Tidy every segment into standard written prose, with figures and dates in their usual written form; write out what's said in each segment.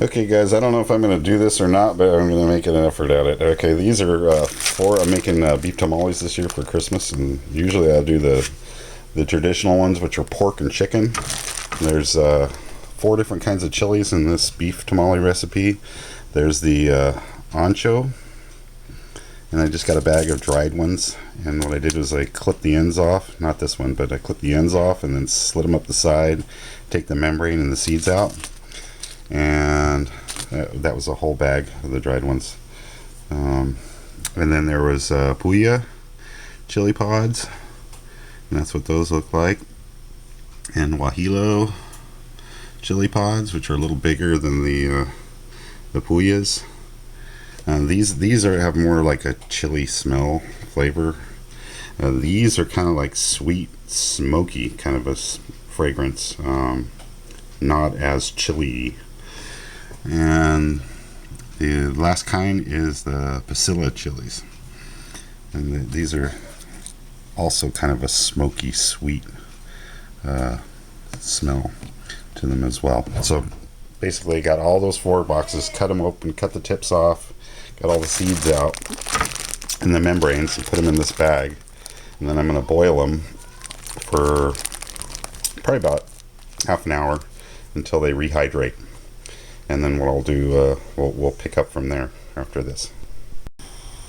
Okay guys, I don't know if I'm going to do this or not, but I'm going to make an effort at it. Okay, these are I'm making beef tamales this year for Christmas, and usually I do the traditional ones, which are pork and chicken. There's 4 different kinds of chilies in this beef tamale recipe. There's the ancho, and I just got a bag of dried ones, and what I did was I clipped the ends off, not this one, but I clipped the ends off and then slit them up the side, take the membrane and the seeds out, and that was a whole bag of the dried ones. And then there was puya chili pods, and that's what those look like, and guajillo chili pods, which are a little bigger than the puyas. These have more like a chili smell flavor. These are kind of like sweet, smoky kind of a fragrance, not as chili. And the last kind is the pasilla chilies, and these are also kind of a smoky, sweet smell to them as well. So basically, I got all those 4 boxes, cut them open, cut the tips off, got all the seeds out and the membranes, and put them in this bag, and then I'm going to boil them for probably about half an hour until they rehydrate. And then what I'll do, we'll pick up from there after this.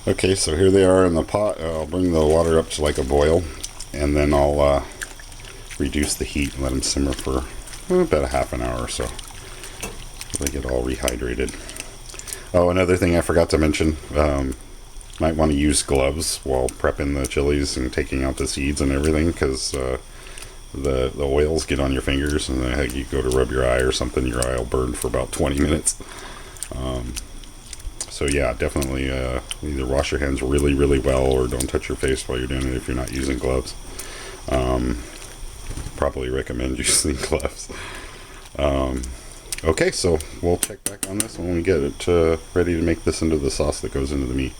Okay, so here they are in the pot. I'll bring the water up to like a boil, and then I'll reduce the heat and let them simmer for about a half an hour or so till they get all rehydrated. Oh, another thing I forgot to mention, might want to use gloves while prepping the chilies and taking out the seeds and everything, because the oils get on your fingers, and then you go to rub your eye or something, your eye will burn for about 20 minutes. So yeah, definitely either wash your hands really, really well, or don't touch your face while you're doing it if you're not using gloves. Probably recommend using gloves. Okay, so we'll check back on this when we get it ready to make this into the sauce that goes into the meat.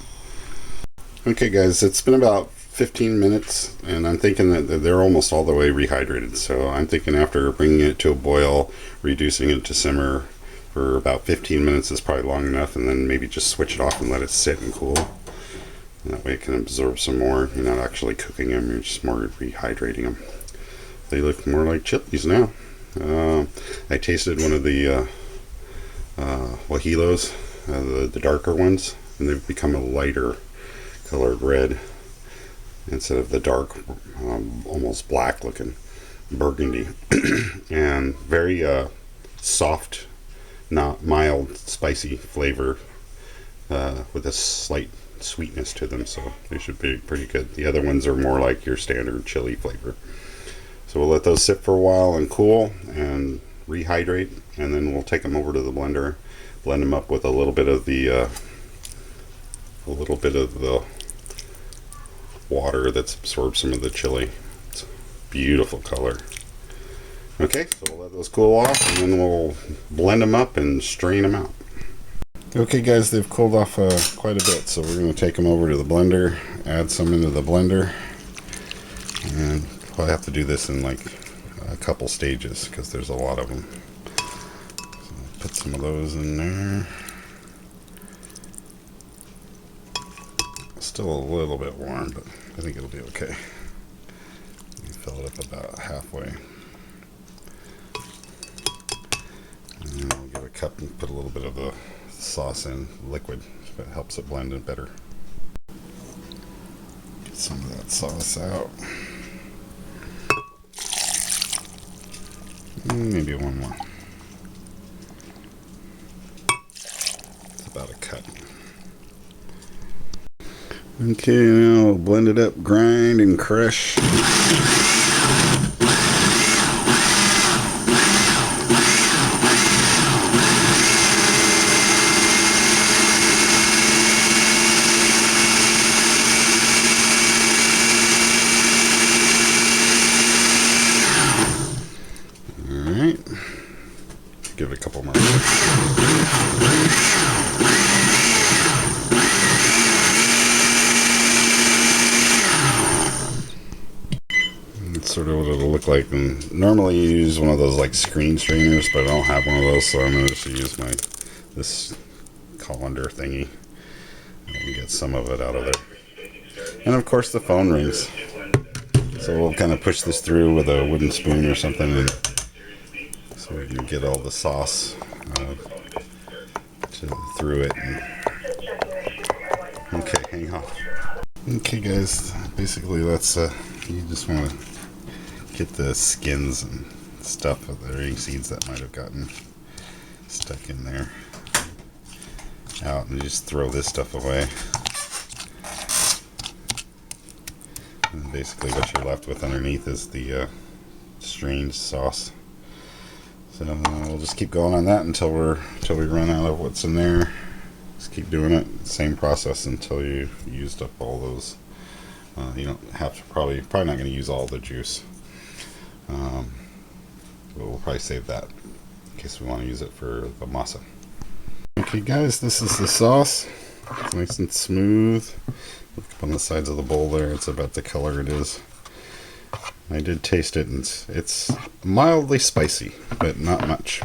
Okay guys, it's been about 15 minutes, and I'm thinking that they're almost all the way rehydrated. So I'm thinking after bringing it to a boil, reducing it to simmer for about 15 minutes is probably long enough, and then maybe just switch it off and let it sit and cool. And that way it can absorb some more. You're not actually cooking them, you're just more rehydrating them. They look more like chilies now. I tasted one of the guajillos, the darker ones, and they've become a lighter colored red instead of the dark, almost black looking burgundy. And very soft, not mild, spicy flavor, with a slight sweetness to them, so they should be pretty good. The other ones are more like your standard chili flavor. So we'll let those sit for a while and cool and rehydrate, and then we'll take them over to the blender, blend them up with a little bit of the water that's absorbed some of the chili. It's a beautiful color. Okay, so we'll let those cool off, and then we'll blend them up and strain them out. Okay guys, they've cooled off quite a bit, so we're going to take them over to the blender, add some into the blender, and I have to do this in like a couple stages because there's a lot of them. So put some of those in there. Still a little bit warm, but I think it'll be okay. Fill it up about halfway. And then I'll give a cup and put a little bit of the sauce in, liquid, if it helps it blend in better. Get some of that sauce out. Maybe one more. It's about a cup. Okay, now we'll blend it up, grind and crush. Give it a couple more. That's sort of what it'll look like. And normally you use one of those like screen strainers, but I don't have one of those, so I'm going to just use my this colander thingy. And get some of it out of there. And of course the phone rings. So we'll kind of push this through with a wooden spoon or something, and so we can get all the sauce through it. Okay, hang on. Okay guys, basically that's you just want to get the skins and stuff of the ring seeds that might have gotten stuck in there out, and just throw this stuff away. And basically what you're left with underneath is the strange sauce. So we'll just keep going on that until we run out of what's in there. Just keep doing it, same process until you've used up all those. You don't have to probably not going to use all the juice. We'll probably save that in case we want to use it for the masa. Okay guys, this is the sauce. It's nice and smooth. Look up on the sides of the bowl there, it's about the color it is. I did taste it, and it's mildly spicy, but not much.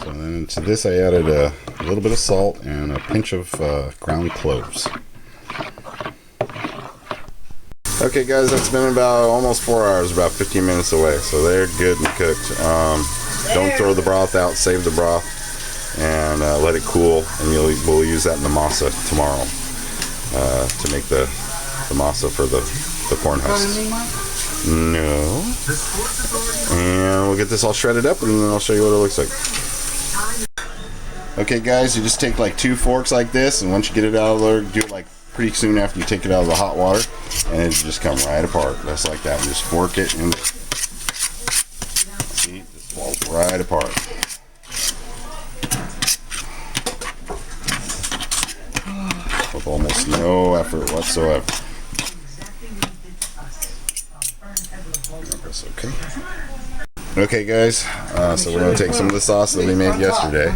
So then into this I added a little bit of salt and a pinch of ground cloves. Okay guys, that's been about almost 4 hours, about 15 minutes away. So they're good and cooked. Don't throw the broth out, save the broth and let it cool, and we'll use that in the masa tomorrow to make the masa for the corn husks. No. And we'll get this all shredded up, and then I'll show you what it looks like. Okay guys, you just take like 2 forks like this, and once you get it out of there, do it like pretty soon after you take it out of the hot water, and it just come right apart, just like that. And just fork it, and see, it just falls right apart. With almost no effort whatsoever. Press OK. Okay guys, so we're going to take some of the sauce that we made yesterday.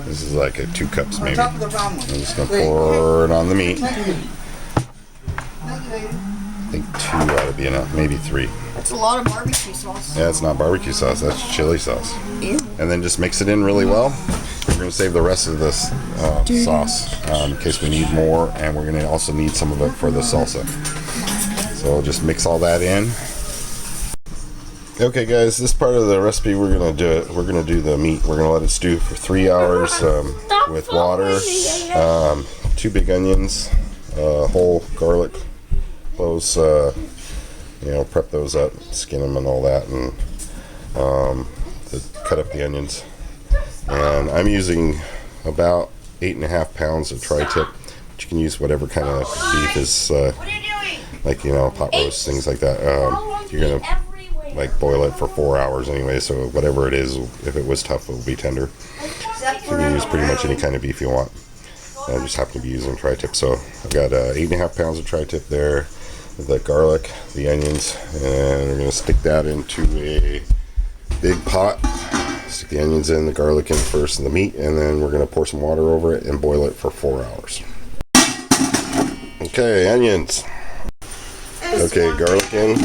This is like 2 cups maybe. I'm just going to pour it on the meat. I think 2 ought to be enough, maybe 3. That's a lot of barbecue sauce. Yeah, it's not barbecue sauce, that's chili sauce. Ew. And then just mix it in really well. We're going to save the rest of this sauce in case we need more, and we're going to also need some of it for the salsa. So we'll just mix all that in. Okay guys, this part of the recipe we're going to do the meat. We're going to let it stew for 3 hours with water, 2 big onions, whole garlic, those prep those up, skin them and all that, and cut up the onions. And I'm using about 8.5 pounds of tri-tip, but you can use whatever kind of beef is like pot roast, things like that. You're gonna like boil it for 4 hours anyway, so whatever it is, if it was tough, it will be tender. You can use pretty much any kind of beef you want. I just happen to be using tri-tip, so I've got 8.5 pounds of tri-tip there, the garlic, the onions, and we're gonna stick that into a big pot. Stick the onions in, the garlic in first, and the meat, and then we're gonna pour some water over it and boil it for 4 hours. Okay, onions. Okay, garlic in.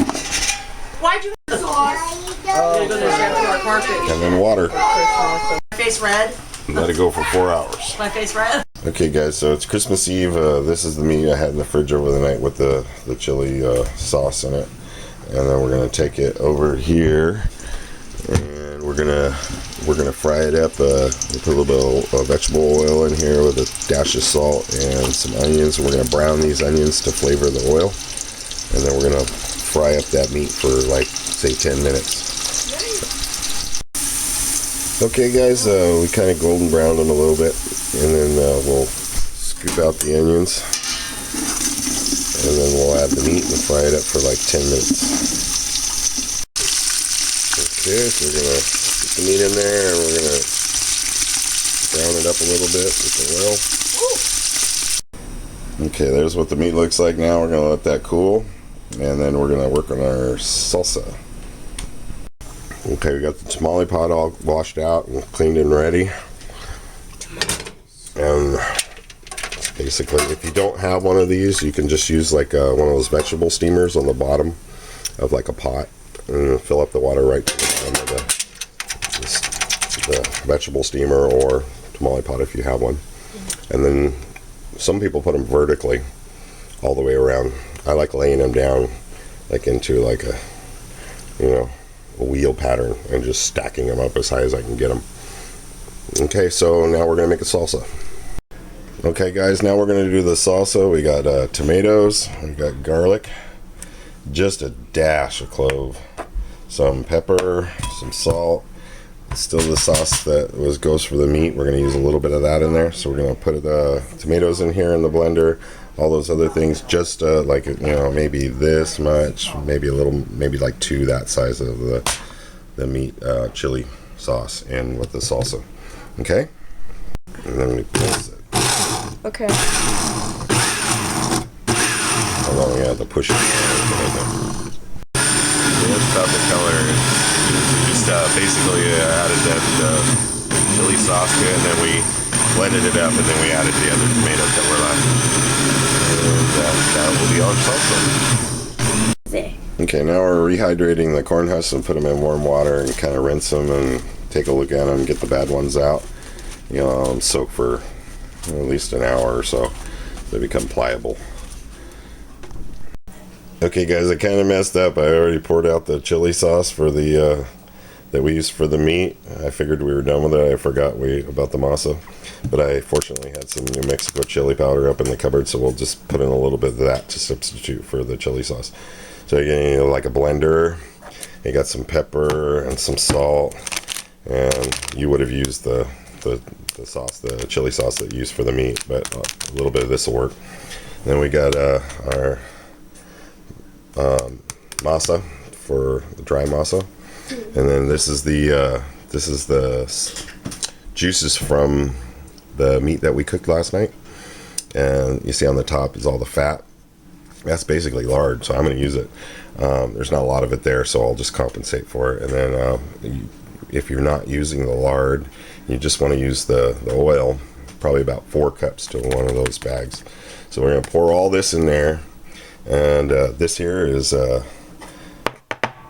Why'd you And then water. My face red? Let it go for 4 hours. My face red? Okay guys, so it's Christmas Eve. This is the meat I had in the fridge over the night with the chili sauce in it. And then we're gonna take it over here, and we're gonna fry it up. We'll put a little bit of vegetable oil in here with a dash of salt and some onions. We're gonna brown these onions to flavor the oil, and then we're gonna fry up that meat for like say 10 minutes. Okay guys, we kind of golden browned them a little bit, and then we'll scoop out the onions, and then we'll add the meat and fry it up for like 10 minutes. Okay, so we're gonna put the meat in there, and we're gonna brown it up a little bit with the oil. Okay, there's what the meat looks like now. We're gonna let that cool, and then we're gonna work on our salsa. Okay, we got the tamale pot all washed out and cleaned and ready. And basically, if you don't have one of these, you can just use like one of those vegetable steamers on the bottom of like a pot, and fill up the water right to the bottom of the vegetable steamer, or tamale pot if you have one. And then some people put them vertically all the way around. I like laying them down like into like a, you know, a wheel pattern and just stacking them up as high as I can get them. Okay, so now we're gonna make a salsa. Okay guys, now we're gonna do the salsa. We got tomatoes, we got garlic, just a dash of clove, some pepper, some salt. Still the sauce that goes for the meat. We're gonna use a little bit of that in there. So we're gonna put the tomatoes in here in the blender, all those other things, just like, you know, maybe this much, maybe a little, maybe like 2 that size of the meat chili sauce in with the salsa. Okay, and then we put it. Okay. How long we have to push it? It's about the color. Just basically added that chili sauce to it, and then we blended it up, and then we added the other tomatoes that were left. And that will be our salsa. Okay, now we're rehydrating the corn husks and put them in warm water and kind of rinse them and take a look at them, get the bad ones out. You know, soak for at least an hour or so. They become pliable. Okay guys, I kind of messed up. I already poured out the chili sauce for the that we used for the meat. I figured we were done with it. I forgot about the masa, but I fortunately had some New Mexico chili powder up in the cupboard, so we'll just put in a little bit of that to substitute for the chili sauce. So you know, like a blender, you got some pepper and some salt, and you would have used the sauce, the chili sauce that you used for the meat, but a little bit of this will work. Then we got our masa for the dry masa, and then this is the juices from the meat that we cooked last night, and you see on the top is all the fat. That's basically lard, so I'm going to use it. There's not a lot of it there, so I'll just compensate for it. And then if you're not using the lard, you just want to use the oil, probably about 4 cups to one of those bags. So we're going to pour all this in there, and this here is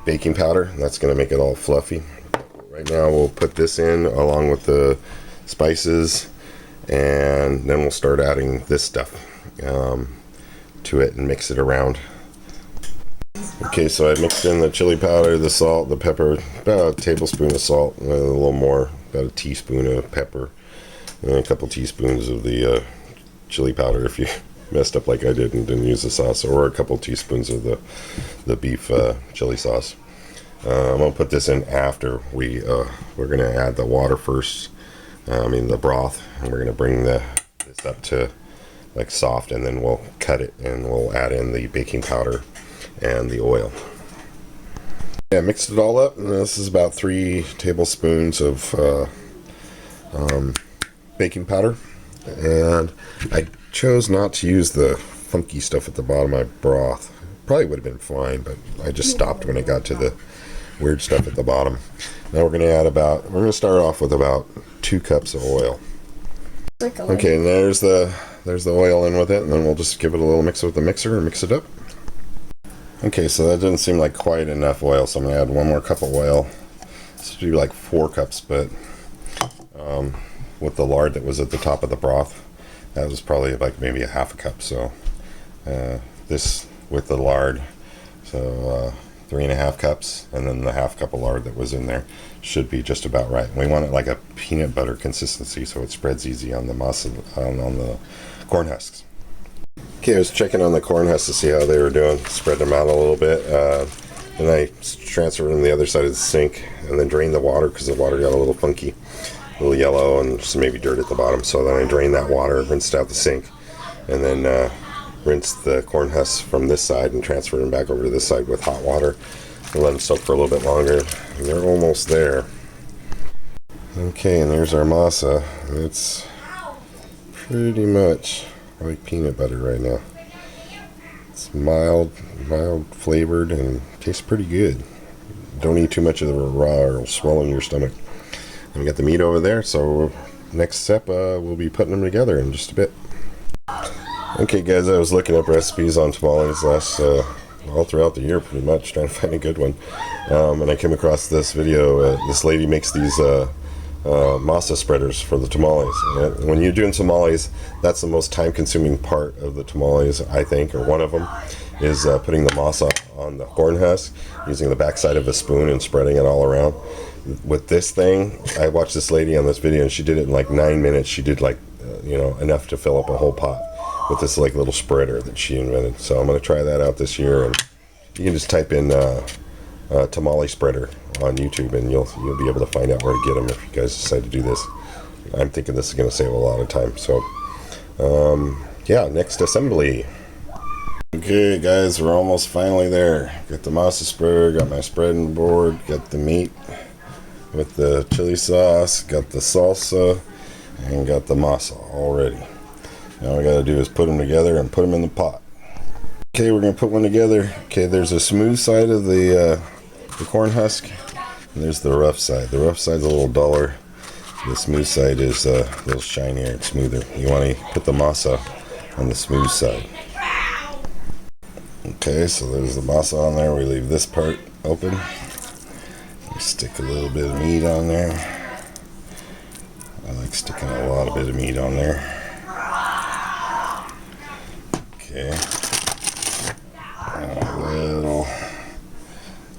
baking powder. That's going to make it all fluffy. Right now we'll put this in along with the spices, and then we'll start adding this stuff to it and mix it around. Okay, so I mixed in the chili powder, the salt, the pepper, about a tablespoon of salt, a little more, about a teaspoon of pepper, and a couple teaspoons of the chili powder if you messed up like I did and didn't use the sauce, or a couple teaspoons of the beef chili sauce. I'm gonna put this in after we're gonna add the water first. The broth, and we're gonna bring this up to like soft, and then we'll cut it and we'll add in the baking powder and the oil. Yeah, mixed it all up, and this is about 3 tablespoons of baking powder, and I chose not to use the funky stuff at the bottom of my broth. Probably would have been fine, but I just stopped when I got to the weird stuff at the bottom. Now we're going to start off with about 2 cups of oil. Okay, and there's the oil in with it, and then we'll just give it a little mix with the mixer and mix it up. Okay, so that doesn't seem like quite enough oil, so I'm going to add 1 more cup of oil. This should be like 4 cups, but with the lard that was at the top of the broth, that was probably like maybe a half a cup. So this with the lard, so 3.5 cups, and then the half cup of lard that was in there should be just about right. We want it like a peanut butter consistency, so it spreads easy on the masa, on the corn husks. Okay, I was checking on the corn husks to see how they were doing. Spread them out a little bit. Then I transferred them to the other side of the sink, and then drained the water because the water got a little funky, a little yellow, and just maybe dirt at the bottom. So then I drained that water, rinsed out the sink, and then rinsed the corn husks from this side and transferred them back over to this side with hot water and let them soak for a little bit longer. And they're almost there. Okay, and there's our masa. It's pretty much like peanut butter right now. It's mild flavored and tastes pretty good. Don't eat too much of the raw or it'll swell in your stomach. And we got the meat over there, so next step we'll be putting them together in just a bit. Okay guys, I was looking up recipes on tamales all throughout the year pretty much, trying to find a good one. And I came across this video. This lady makes these masa spreaders for the tamales. And when you're doing tamales, that's the most time-consuming part of the tamales, I think, or one of them, is putting the masa on the corn husk, using the backside of a spoon and spreading it all around. With this thing, I watched this lady on this video, and she did it in like 9 minutes. She did like, enough to fill up a whole pot with this like little spreader that she invented. So I'm going to try that out this year, and you can just type in tamale spreader on YouTube, and you'll be able to find out where to get them if you guys decide to do this. I'm thinking this is going to save a lot of time. So, yeah, next assembly. Okay, guys, we're almost finally there. Got the masa spreader, got my spreading board, got the meat with the chili sauce, got the salsa, and got the masa all ready. Now all we got to do is put them together and put them in the pot. Okay, we're going to put one together. Okay, there's a smooth side of the corn husk, and there's the rough side. The rough side's a little duller. The smooth side is a little shinier and smoother. You want to put the masa on the smooth side. Okay, so there's the masa on there. We leave this part open. We stick a little bit of meat on there. I like sticking a lot of bit of meat on there. Okay. A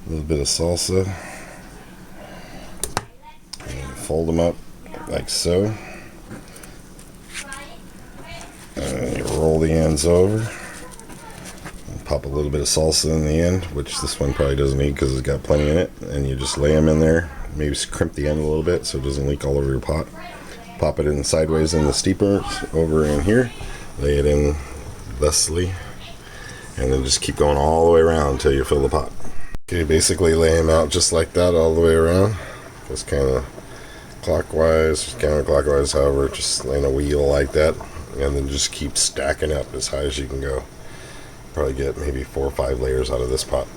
little bit of salsa. And fold them up like so. And you roll the ends over. Pop a little bit of salsa in the end, which this one probably doesn't need because it's got plenty in it, and you just lay them in there. Maybe crimp the end a little bit so it doesn't leak all over your pot. Pop it in sideways in the steeper over in here, lay it in thusly, and then just keep going all the way around until you fill the pot. Okay, basically lay them out just like that all the way around, just kind of clockwise, counterclockwise, however, just in a wheel like that, and then just keep stacking up as high as you can go. Probably get maybe 4 or 5 layers out of this pot.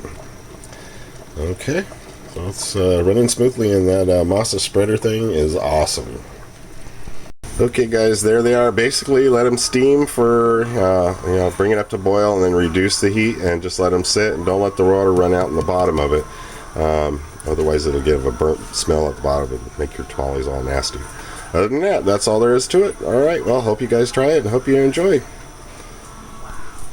Okay, so it's running smoothly, and that masa spreader thing is awesome. Okay, guys, there they are. Basically, let them steam for bring it up to boil, and then reduce the heat, and just let them sit, and don't let the water run out in the bottom of it. Otherwise, it'll give a burnt smell at the bottom and make your tamales all nasty. Other than that, that's all there is to it. All right, well, hope you guys try it and hope you enjoy.